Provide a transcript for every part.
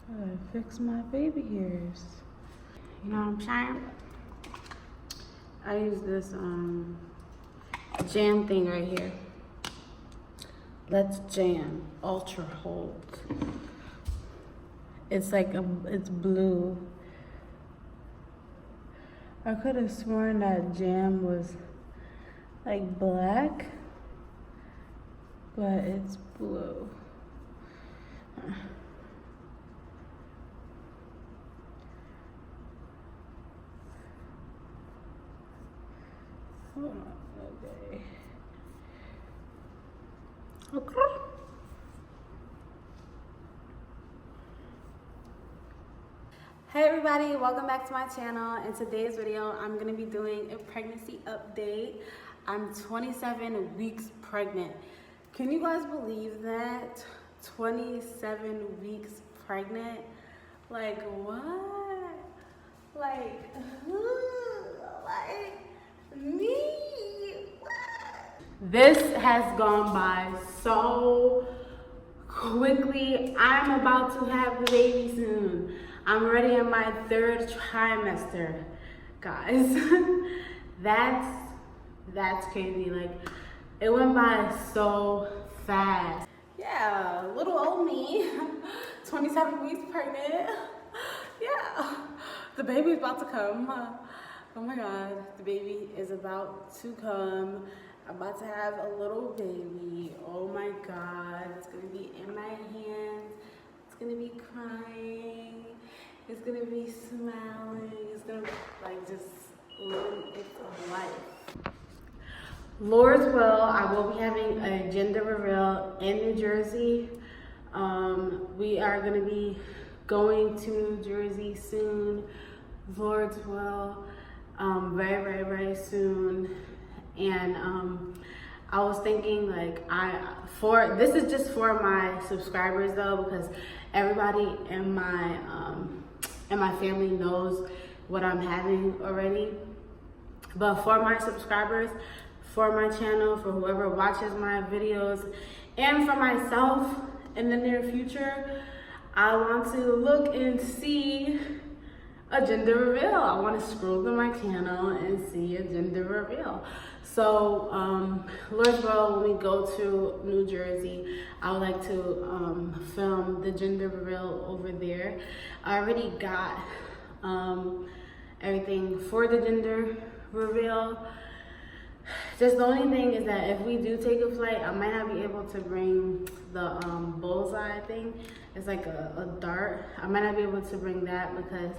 I fix my baby hairs. You know what I'm saying? I use this jam thing right here. Let's Jam Ultra Hold. It's like it's blue. I could have sworn that jam was like black, but it's blue. Hold on, okay. Okay. Hey everybody, welcome back to my channel. In today's video, I'm gonna be doing a pregnancy update. I'm 27 weeks pregnant. Can you guys believe that? 27 weeks pregnant? Like what? Like me? What? This has gone by so quickly. I'm about to have the baby soon. I'm already in my 3rd trimester, guys. that's crazy. Like, it went by so fast. Yeah, little old me, 27 weeks pregnant. Yeah, the baby's about to come. Oh my God, the baby is about to come. I'm about to have a little baby. Oh my God, it's gonna be in my hands. It's gonna be crying. It's gonna be smiling. It's gonna be like just living its life. Lord's will, I will be having a gender reveal in New Jersey. We are gonna be going to New Jersey soon. Lord's will, very soon. And I was thinking like this is just for my subscribers though, because everybody in my family knows what I'm having already. But for my subscribers, for my channel, for whoever watches my videos, and for myself in the near future, I want to look and see a gender reveal. I want to scroll through my channel and see a gender reveal. So, Lord's will, when we go to New Jersey, I would like to film the gender reveal over there. I already got everything for the gender reveal. Just the only thing is that if we do take a flight, I might not be able to bring the bullseye thing. It's like a dart. I might not be able to bring that because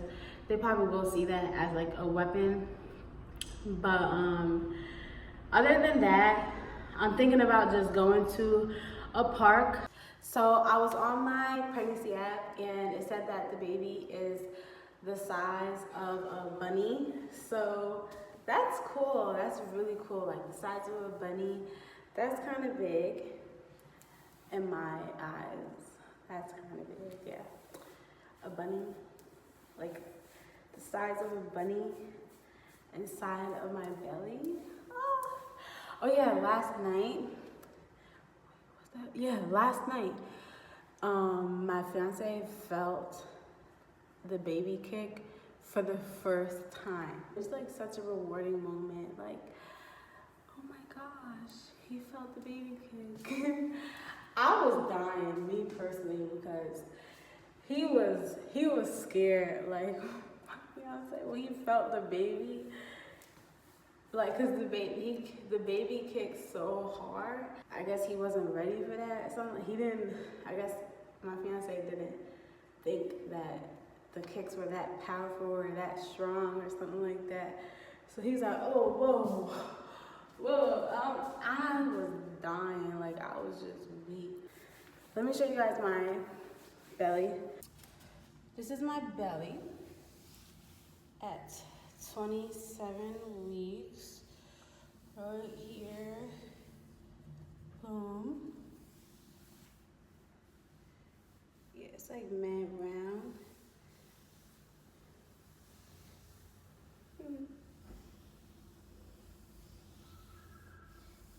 they probably will see that as like a weapon. But other than that, I'm thinking about just going to a park. So I was on my pregnancy app and it said that the baby is the size of a bunny. So that's cool. That's really cool. Like the size of a bunny. That's kind of big in my eyes. That's kind of big, yeah. A bunny, like the size of a bunny inside of my belly. Oh yeah, last night, my fiance felt the baby kick for the first time. It was like such a rewarding moment. Like, oh my gosh, he felt the baby kick. I was dying, me personally, because he was scared. Like, my fiance, when he felt the baby, like, cause the baby kicked so hard. I guess he wasn't ready for that. I guess my fiance didn't think that the kicks were that powerful or that strong or something like that. So he's like, oh, whoa. I was dying, like I was just weak. Let me show you guys my belly. This is my belly at 27 weeks, right here, boom. Yeah, it's like mad round.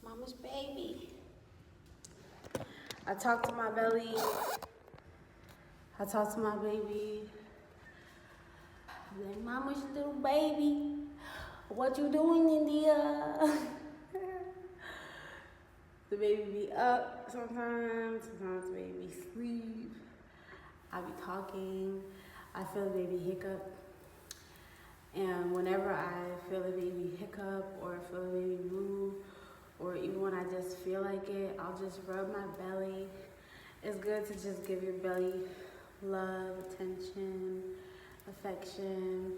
Mama's baby. I talk to my belly. I talk to my baby. I'm like, mama's little baby. What you doing, India? The baby be up sometimes the baby sleep. I be talking. I feel the baby hiccup. And whenever I feel the baby hiccup or feel the baby move, or even when I just feel like it, I'll just rub my belly. It's good to just give your belly love, attention, affection.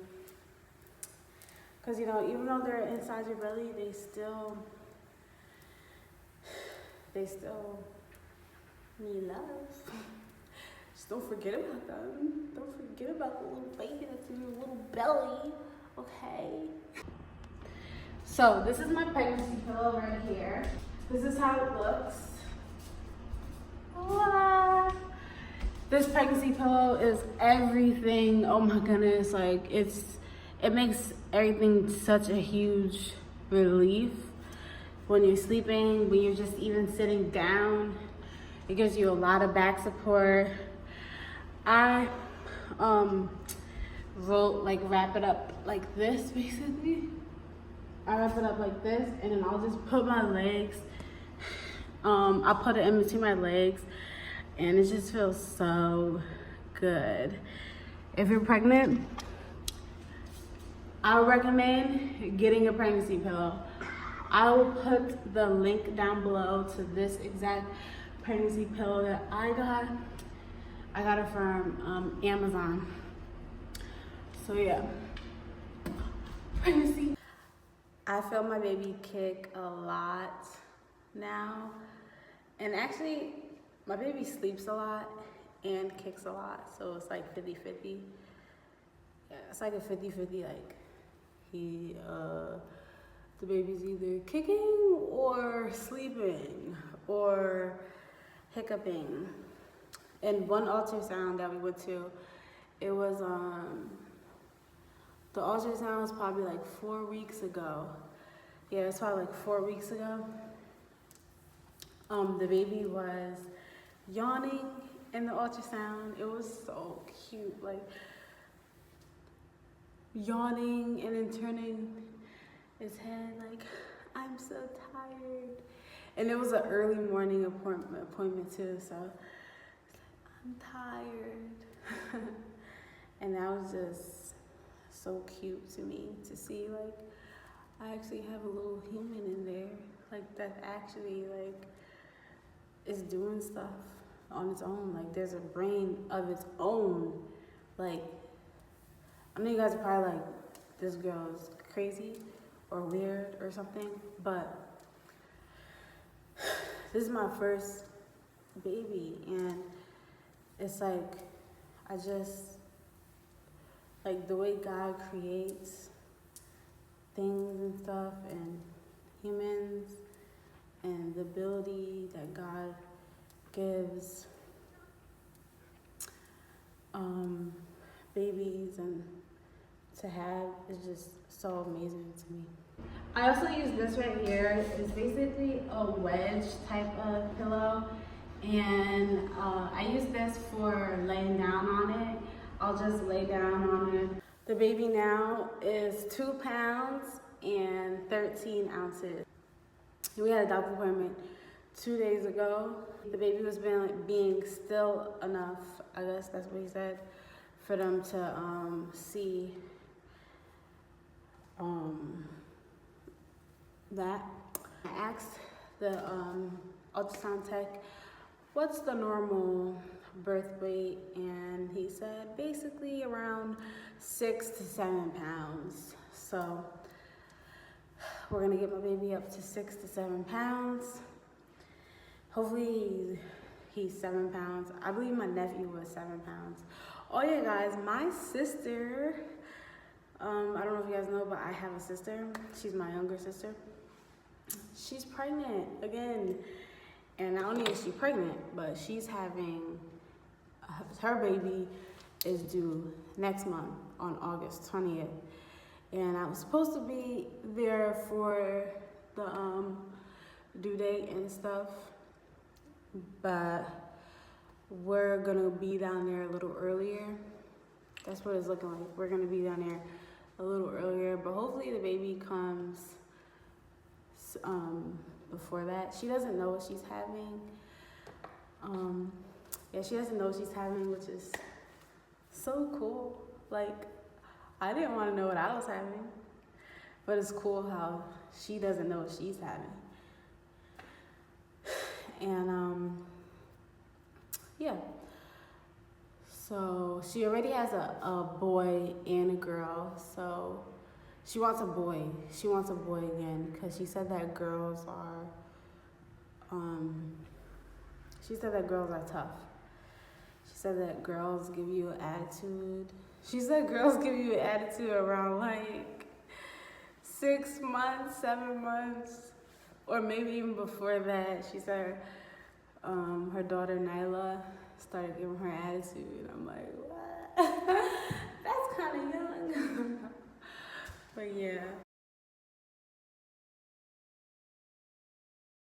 Because, you know, even though they're inside your belly, they still need love. Just don't forget about them. Don't forget about the little baby that's in your little belly, okay? So this is my pregnancy pillow right here. This is how it looks. Voila! This pregnancy pillow is everything. Oh my goodness, like it makes everything such a huge relief. When you're sleeping, when you're just even sitting down, it gives you a lot of back support. I wrap it up like this, basically. I wrap it up like this, and then I'll just put my legs, I'll put it in between my legs, and it just feels so good. If you're pregnant, I would recommend getting a pregnancy pillow. I will put the link down below to this exact pregnancy pillow that I got. I got it from Amazon. So yeah, pregnancy. I feel my baby kick a lot now. And actually, my baby sleeps a lot and kicks a lot. So it's like 50-50. Yeah, it's like a 50-50, like the baby's either kicking or sleeping or hiccuping. And one ultrasound that we went to, it was, the ultrasound was probably like 4 weeks ago. Yeah, it's probably like 4 weeks ago. The baby was yawning in the ultrasound. It was so cute, like yawning and then turning his head like, I'm so tired. And it was an early morning appointment too, so I'm tired. And that was just so cute to me to see, like, I actually have a little human in there, like that actually like is doing stuff on its own. Like there's a brain of its own. Like, I know you guys are probably like, this girl is crazy or weird or something, but this is my first baby, and it's like, I just, like the way God creates things and stuff and humans and the ability that God gives babies and to have is just so amazing to me. I also use this right here. It's basically a wedge type of pillow, and I use this for laying down on it. I'll just lay down on it. The baby now is 2 pounds and 13 ounces. We had a doctor's appointment 2 days ago. The baby was being still enough, I guess that's what he said, for them to see that. I asked the ultrasound tech, what's the normal birth weight? And he said basically around 6 to 7 pounds. So we're gonna get my baby up to 6 to 7 pounds. Hopefully he's 7 pounds. I believe my nephew was 7 pounds. Oh yeah, guys, my sister, I don't know if you guys know, but I have a sister. She's my younger sister. She's pregnant again. And not only is she pregnant, but she's having, her baby is due next month on August 20th. And I was supposed to be there for the due date and stuff, but we're gonna be down there a little earlier. That's what it's looking like. We're gonna be down there a little earlier, but hopefully the baby comes before that. She doesn't know what she's having. Yeah, she doesn't know what she's having, which is so cool. Like, I didn't want to know what I was having, but it's cool how she doesn't know what she's having. And yeah, so she already has a boy and a girl, so she wants a boy. She wants a boy again because she said that girls are tough. She said that girls give you an attitude. She said girls give you an attitude around like 6 months, 7 months, or maybe even before that. She said her daughter Nyla started giving her attitude. And I'm like, what?